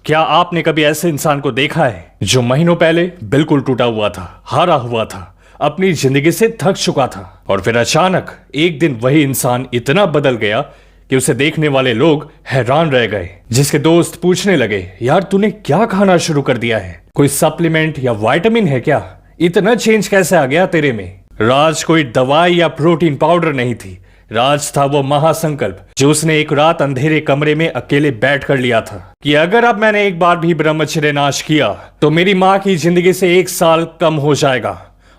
क्या आपने कभी ऐसे इंसान को देखा है जो महीनों पहले बिल्कुल टूटा हुआ था, हारा हुआ था, अपनी जिंदगी से थक चुका था और फिर अचानक एक दिन वही इंसान इतना बदल गया कि उसे देखने वाले लोग हैरान रह गए। जिसके दोस्त पूछने लगे, यार तूने क्या खाना शुरू कर दिया है? कोई सप्लीमेंट या विटामिन है क्या? इतना चेंज कैसे आ गया तेरे में? राज कोई दवाई या प्रोटीन पाउडर नहीं थी, राज था वो महासंकल्प जो उसने एक रात अंधेरे कमरे में अकेले बैठ कर लिया था कि अगर अब मैंने एक बार भी ब्रह्मचर्य नाश किया तो मेरी माँ की जिंदगी से 1 साल कम हो जाएगा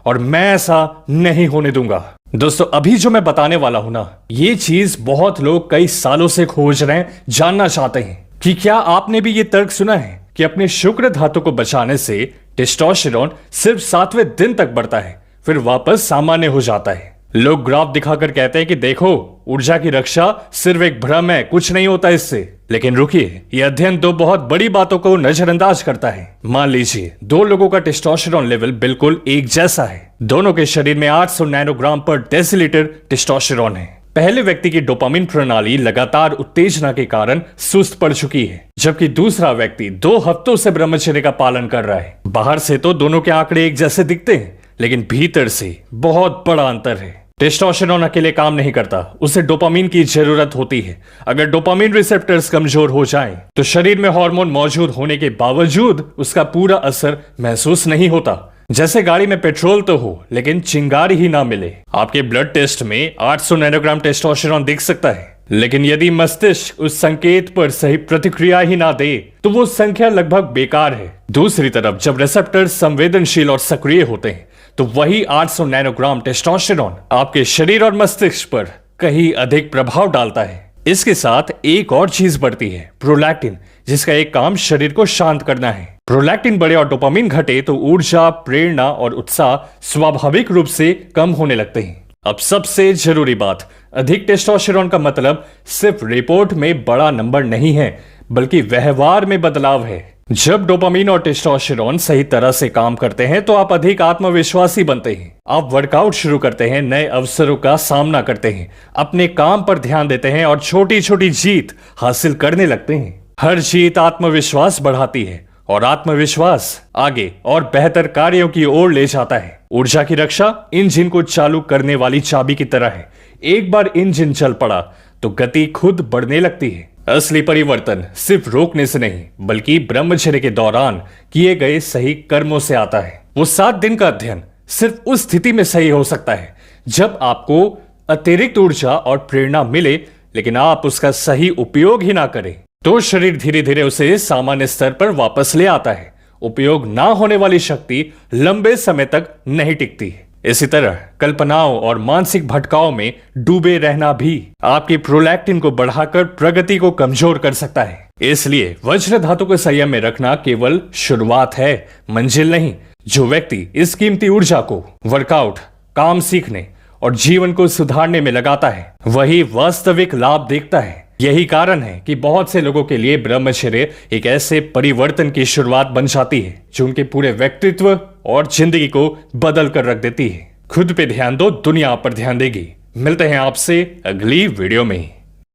और मैं ऐसा नहीं होने दूंगा। दोस्तों, अभी जो मैं बताने वाला हूं ना, ये चीज बहुत लोग कई सालों से खोज रहे हैं, जानना चाहते हैं कि क्या आपने भी ये तर्क सुना है कि अपने शुक्र धातु को बचाने से टेस्टोस्टेरोन सिर्फ 7वें दिन तक बढ़ता है, फिर वापस सामान्य हो जाता है। लोग ग्राफ दिखाकर कहते हैं कि देखो, ऊर्जा की रक्षा सिर्फ एक भ्रम है, कुछ नहीं होता इससे। लेकिन रुकिए, यह अध्ययन 2 बहुत बड़ी बातों को नजरअंदाज करता है। मान लीजिए 2 लोगों का टेस्टोस्टेरोन लेवल बिल्कुल एक जैसा है, दोनों के शरीर में 800 नैनोग्राम पर डेसीलीटर टेस्टोस्टेरोन है। पहले व्यक्ति की डोपामिन प्रणाली लगातार उत्तेजना के कारण सुस्त पड़ चुकी है, जबकि दूसरा व्यक्ति 2 हफ्तों से ब्रह्मचर्य का पालन कर रहा है। बाहर से तो दोनों के आंकड़े एक जैसे दिखते हैं, लेकिन भीतर से बहुत बड़ा अंतर है। टेस्टोस्टेरोन अकेले काम नहीं करता, उसे डोपामिन की जरूरत होती है। अगर डोपामिन रिसेप्टर्स कमजोर हो जाएं, तो शरीर में हार्मोन मौजूद होने के बावजूद उसका पूरा असर महसूस नहीं होता। जैसे गाड़ी में पेट्रोल तो हो, लेकिन चिंगारी ही ना मिले। आपके ब्लड टेस्ट में 800 नैनोग्राम टेस्टोस्टेरोन दिख सकता है, लेकिन यदि मस्तिष्क उस संकेत पर सही प्रतिक्रिया ही ना दे तो वो संख्या लगभग बेकार है। दूसरी तरफ जब रिसेप्टर संवेदनशील और सक्रिय होते हैं तो वही 800 नैनोग्राम टेस्टोस्टेरोन आपके शरीर और मस्तिष्क पर कहीं अधिक प्रभाव डालता है। इसके साथ एक और चीज बढ़ती है, प्रोलैक्टिन, जिसका एक काम शरीर को शांत करना है। प्रोलैक्टिन बढ़े और डोपामिन घटे तो ऊर्जा, प्रेरणा और उत्साह स्वाभाविक रूप से कम होने लगते हैं। अब सबसे जरूरी बात, अधिक टेस्टोस्टेरोन का मतलब सिर्फ रिपोर्ट में बड़ा नंबर नहीं है, बल्कि व्यवहार में बदलाव है। जब डोपामिन और टेस्टोस्टेरोन सही तरह से काम करते हैं तो आप अधिक आत्मविश्वासी बनते हैं। आप वर्कआउट शुरू करते हैं, नए अवसरों का सामना करते हैं, अपने काम पर ध्यान देते हैं और छोटी छोटी जीत हासिल करने लगते हैं। हर जीत आत्मविश्वास बढ़ाती है और आत्मविश्वास आगे और बेहतर कार्यों की ओर ले जाता है। ऊर्जा की रक्षा इंजन को चालू करने वाली चाबी की तरह है। एक बार इंजन चल पड़ा तो गति खुद बढ़ने लगती है। असली परिवर्तन सिर्फ रोकने से नहीं, बल्कि ब्रह्मचर्य के दौरान किए गए सही कर्मों से आता है। वो 7 दिन का अध्ययन सिर्फ उस स्थिति में सही हो सकता है जब आपको अतिरिक्त ऊर्जा और प्रेरणा मिले, लेकिन आप उसका सही उपयोग ही ना करें तो शरीर धीरे धीरे उसे सामान्य स्तर पर वापस ले आता है। उपयोग ना होने वाली शक्ति लंबे समय तक नहीं टिकती। इसी तरह कल्पनाओं और मानसिक भटकाव में डूबे रहना भी आपकी प्रोलैक्टिन को बढ़ाकर प्रगति को कमजोर कर सकता है। इसलिए वज्र धातु को संयम में रखना केवल शुरुआत है, मंजिल नहीं। जो व्यक्ति इस कीमती ऊर्जा को वर्कआउट, काम सीखने और जीवन को सुधारने में लगाता है, वही वास्तविक लाभ देखता है। यही कारण है कि बहुत से लोगों के लिए ब्रह्मचर्य एक ऐसे परिवर्तन की शुरुआत बन जाती है जो उनके पूरे व्यक्तित्व और जिंदगी को बदल कर रख देती है। खुद पे ध्यान दो, दुनिया पर ध्यान देगी। मिलते हैं आपसे अगली वीडियो में।